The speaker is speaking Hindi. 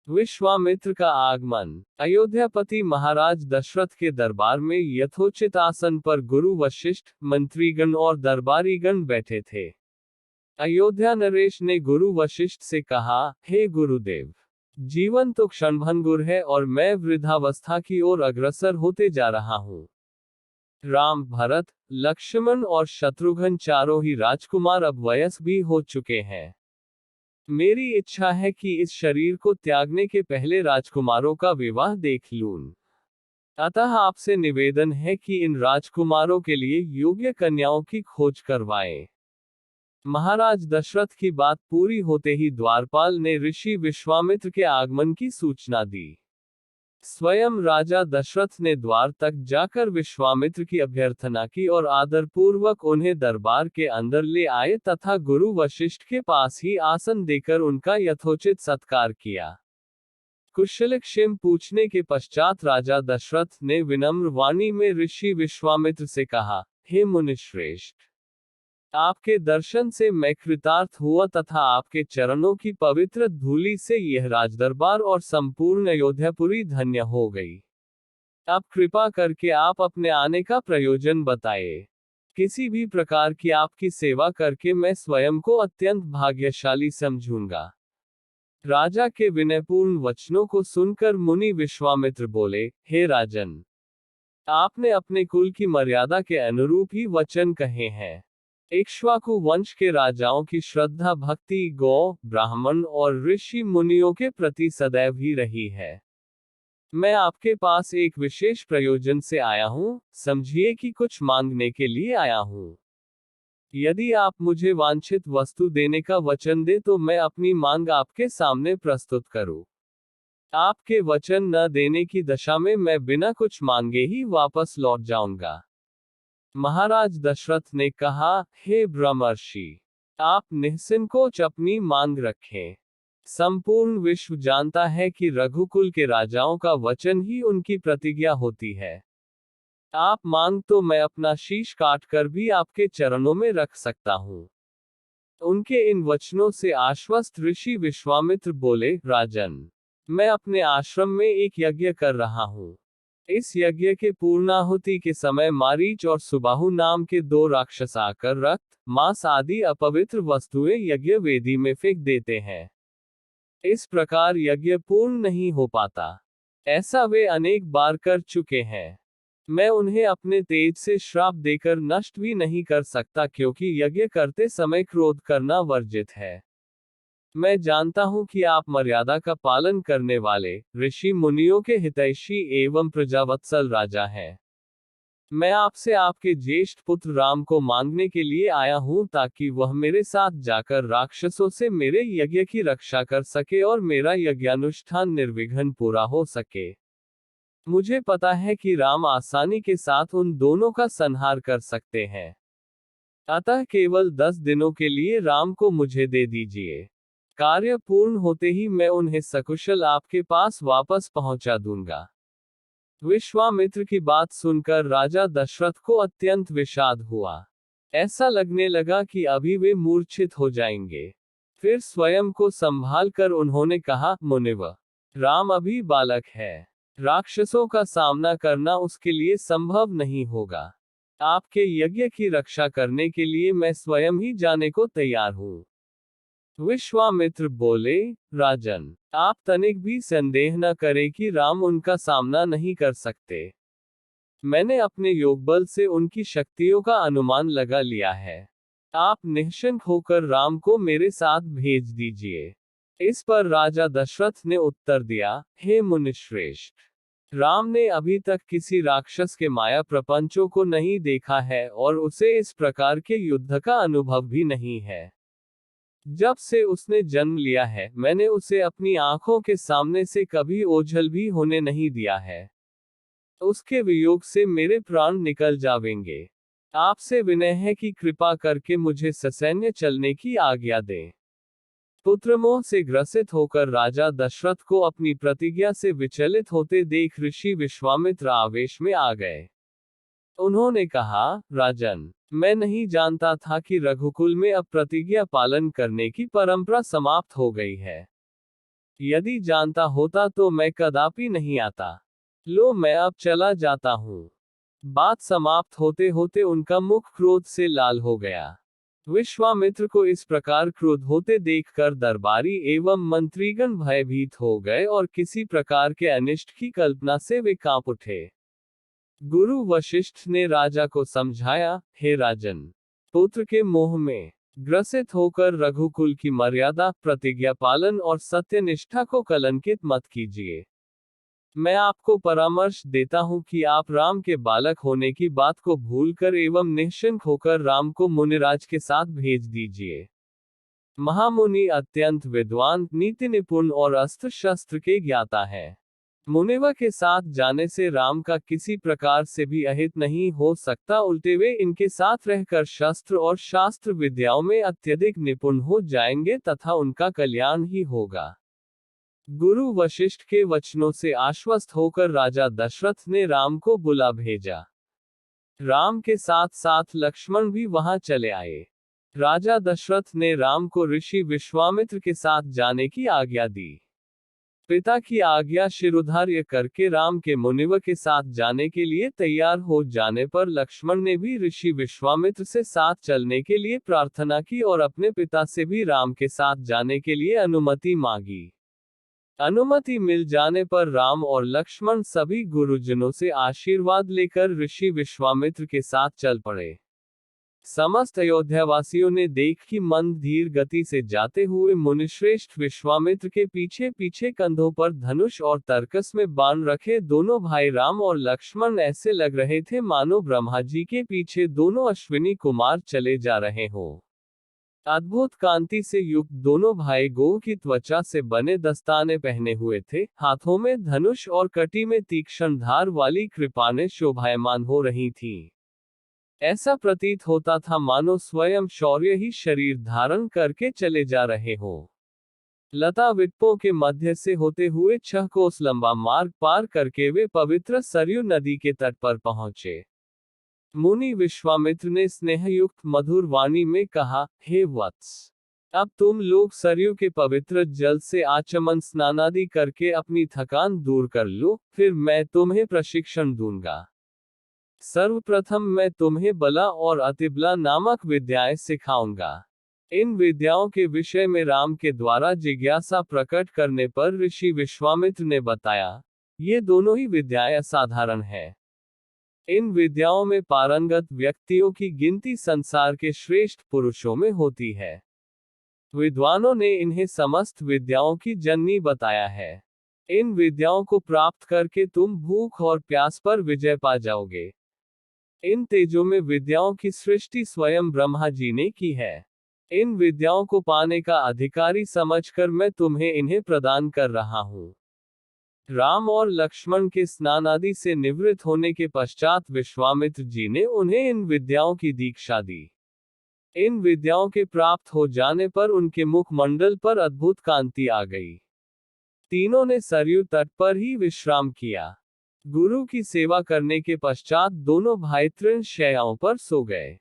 विश्वामित्र का आगमन। अयोध्यापति महाराज दशरथ के दरबार में यथोचित आसन पर गुरु वशिष्ठ, मंत्रीगण और दरबारीगण बैठे थे। अयोध्या नरेश ने गुरु वशिष्ठ से कहा, हे गुरुदेव, जीवन तो क्षणभंगुर है और मैं वृद्धावस्था की ओर अग्रसर होते जा रहा हूँ। राम, भरत, लक्ष्मण और शत्रुघ्न चारों ही राजकुमार अब वयस्क भी हो चुके हैं। मेरी इच्छा है कि इस शरीर को त्यागने के पहले राजकुमारों का विवाह देख लूं। अतः आपसे निवेदन है कि इन राजकुमारों के लिए योग्य कन्याओं की खोज करवाएं। महाराज दशरथ की बात पूरी होते ही द्वारपाल ने ऋषि विश्वामित्र के आगमन की सूचना दी। स्वयं राजा दशरथ ने द्वार तक जाकर विश्वामित्र की अभ्यर्थना की और आदरपूर्वक उन्हें दरबार के अंदर ले आए तथा गुरु वशिष्ठ के पास ही आसन देकर उनका यथोचित सत्कार किया। कुशलक्षेम पूछने के पश्चात राजा दशरथ ने विनम्र वाणी में ऋषि विश्वामित्र से कहा, हे मुनिश्रेष्ठ, आपके दर्शन से मैं कृतार्थ हुआ तथा आपके चरणों की पवित्र धूलि से यह राजदरबार और संपूर्ण अयोध्यापुरी धन्य हो गई। अब कृपा करके आप अपने आने का प्रयोजन बताएं। किसी भी प्रकार की आपकी सेवा करके मैं स्वयं को अत्यंत भाग्यशाली समझूंगा। राजा के विनयपूर्ण वचनों को सुनकर मुनि विश्वामित्र बोले, हे राजन, आपने अपने कुल की मर्यादा के अनुरूप ही वचन कहे हैं। इक्ष्वाकु वंश के राजाओं की श्रद्धा भक्ति गौ, ब्राह्मण और ऋषि मुनियों के प्रति सदैव ही रही है। मैं आपके पास एक विशेष प्रयोजन से आया हूँ, समझिए कि कुछ मांगने के लिए आया हूँ। यदि आप मुझे वांछित वस्तु देने का वचन दे तो मैं अपनी मांग आपके सामने प्रस्तुत करूँ। आपके वचन न देने की दशा में मैं बिना कुछ मांगे ही वापस लौट जाऊंगा। महाराज दशरथ ने कहा, हे ब्रह्मर्षि, आप निःसंकोच अपनी मांग रखें। संपूर्ण विश्व जानता है कि रघुकुल के राजाओं का वचन ही उनकी प्रतिज्ञा होती है। आप मांग तो मैं अपना शीश काटकर भी आपके चरणों में रख सकता हूँ। उनके इन वचनों से आश्वस्त ऋषि विश्वामित्र बोले, राजन, मैं अपने आश्रम में एक यज्ञ कर रहा हूँ। इस यज्ञ के पूर्णाहुति के समय मारीच और सुबाहु नाम के दो राक्षस आकर रक्त, मांस आदि अपवित्र वस्तुएं यज्ञ वेदी में फेंक देते हैं। इस प्रकार यज्ञ पूर्ण नहीं हो पाता। ऐसा वे अनेक बार कर चुके हैं। मैं उन्हें अपने तेज से श्राप देकर नष्ट भी नहीं कर सकता, क्योंकि यज्ञ करते समय क्रोध करना वर्जित है। मैं जानता हूं कि आप मर्यादा का पालन करने वाले, ऋषि मुनियों के हितैषी एवं प्रजावत्सल राजा हैं। मैं आपसे आपके ज्येष्ठ पुत्र राम को मांगने के लिए आया हूं, ताकि वह मेरे साथ जाकर राक्षसों से मेरे यज्ञ की रक्षा कर सके और मेरा यज्ञानुष्ठान निर्विघ्न पूरा हो सके। मुझे पता है कि राम आसानी के साथ उन दोनों का संहार कर सकते हैं। अतः केवल 10 दिनों के लिए राम को मुझे दे दीजिए। कार्य पूर्ण होते ही मैं उन्हें सकुशल आपके पास वापस पहुंचा दूंगा। विश्वामित्र की बात सुनकर राजा दशरथ को अत्यंत विषाद हुआ। ऐसा लगने लगा कि अभी वे मूर्छित हो जाएंगे। फिर स्वयं को संभाल कर उन्होंने कहा, मुनिव, राम अभी बालक है। राक्षसों का सामना करना उसके लिए संभव नहीं होगा। आपके यज्ञ की रक्षा करने के लिए मैं स्वयं ही जाने को तैयार हूँ। विश्वामित्र बोले, राजन, आप तनिक भी संदेह न करें कि राम उनका सामना नहीं कर सकते। मैंने अपने योगबल से उनकी शक्तियों का अनुमान लगा लिया है। आप निश्चिंत होकर राम को मेरे साथ भेज दीजिए। इस पर राजा दशरथ ने उत्तर दिया, हे मुनिश्रेष्ठ, राम ने अभी तक किसी राक्षस के माया प्रपंचों को नहीं देखा है और उसे इस प्रकार के युद्ध का अनुभव भी नहीं है। जब से उसने जन्म लिया है, मैंने उसे अपनी आंखों के सामने से कभी ओझल भी होने नहीं दिया है। उसके वियोग से मेरे प्राण निकल जावेंगे। आपसे विनय है कि कृपा करके मुझे ससैन्य चलने की आज्ञा दें। पुत्रमोह से ग्रसित होकर राजा दशरथ को अपनी प्रतिज्ञा से विचलित होते देख ऋषि विश्वामित्र आवेश में आ गए। उन्होंने कहा, राजन, मैं नहीं जानता था कि रघुकुल में अब प्रतिज्ञा पालन करने की परंपरा समाप्त हो गई है। यदि जानता होता तो मैं कदापि नहीं आता। लो मैं अब चला जाता हूँ। बात समाप्त होते होते उनका मुख क्रोध से लाल हो गया। विश्वामित्र को इस प्रकार क्रोध होते देखकर दरबारी एवं मंत्रीगण भयभीत हो गए और किसी प्रकार के अनिष्ट की कल्पना से वे कांप उठे। गुरु वशिष्ठ ने राजा को समझाया, हे राजन, पुत्र के मोह में ग्रसित होकर रघुकुल की मर्यादा, प्रतिज्ञा पालन और सत्यनिष्ठा को कलंकित मत कीजिए। मैं आपको परामर्श देता हूं कि आप राम के बालक होने की बात को भूलकर एवं निश्चिंत होकर राम को मुनिराज के साथ भेज दीजिए। महामुनि अत्यंत विद्वान, नीति निपुण और अस्त्र शस्त्र के ज्ञाता है। मुनिवा के साथ जाने से राम का किसी प्रकार से भी अहित नहीं हो सकता, उल्टे वे इनके साथ रहकर शस्त्र और शास्त्र विद्याओं में अत्यधिक निपुण हो जाएंगे तथा उनका कल्याण ही होगा। गुरु वशिष्ठ के वचनों से आश्वस्त होकर राजा दशरथ ने राम को बुला भेजा। राम के साथ साथ लक्ष्मण भी वहां चले आए। राजा दशरथ ने राम को ऋषि विश्वामित्र के साथ जाने की आज्ञा दी। पिता की आज्ञा शिरोधार्य करके राम के मुनिव के साथ जाने के लिए तैयार हो जाने पर लक्ष्मण ने भी ऋषि विश्वामित्र से साथ चलने के लिए प्रार्थना की और अपने पिता से भी राम के साथ जाने के लिए अनुमति मांगी। अनुमति मिल जाने पर राम और लक्ष्मण सभी गुरुजनों से आशीर्वाद लेकर ऋषि विश्वामित्र के साथ चल पड़े। समस्त अयोध्यावासियों ने देख कि मंद धीर गति से जाते हुए मुनिश्रेष्ठ विश्वामित्र के पीछे पीछे कंधों पर धनुष और तरकस में बाण रखे दोनों भाई राम और लक्ष्मण ऐसे लग रहे थे मानो ब्रह्मा जी के पीछे दोनों अश्विनी कुमार चले जा रहे हों। अद्भुत कांति से युक्त दोनों भाई गो की त्वचा से बने दस्ताने पहने हुए थे, हाथों में धनुष और कटी में तीक्ष्ण धार वाली कृपाणें शोभायमान हो रही थीं। ऐसा प्रतीत होता था मानो स्वयं शौर्य ही शरीर धारण करके चले जा रहे हो। लता विटपों के मध्य से होते हुए 6 कोस लंबा मार्ग पार करके वे पवित्र सरयू नदी के तट पर पहुंचे। मुनि विश्वामित्र ने स्नेहयुक्त मधुर वाणी में कहा, हे वत्स, अब तुम लोग सरयू के पवित्र जल से आचमन स्नानादि करके अपनी थकान दूर कर लो, फिर मैं तुम्हें प्रशिक्षण दूंगा। सर्वप्रथम मैं तुम्हें बला और अतिबला नामक विद्याएं सिखाऊंगा। इन विद्याओं के विषय में राम के द्वारा जिज्ञासा प्रकट करने पर ऋषि विश्वामित्र ने बताया, ये दोनों ही विद्याएं असाधारण हैं। इन विद्याओं में पारंगत व्यक्तियों की गिनती संसार के श्रेष्ठ पुरुषों में होती है। विद्वानों ने इन्हें समस्त विद्याओं की जननी बताया है। इन विद्याओं को प्राप्त करके तुम भूख और प्यास पर विजय पा जाओगे। इन तेजों में विद्याओं की सृष्टि स्वयं ब्रह्मा जी ने की है। इन विद्याओं को पाने का अधिकारी समझकर मैं तुम्हें इन्हें प्रदान कर रहा हूँ। राम और लक्ष्मण के स्नान आदि से निवृत्त होने के पश्चात विश्वामित्र जी ने उन्हें इन विद्याओं की दीक्षा दी। इन विद्याओं के प्राप्त हो जाने पर उनके मुख मंडल पर अद्भुत कांति आ गई। तीनों ने सरयू तट पर ही विश्राम किया। गुरु की सेवा करने के पश्चात दोनों भाई तृण शैयाओं पर सो गए।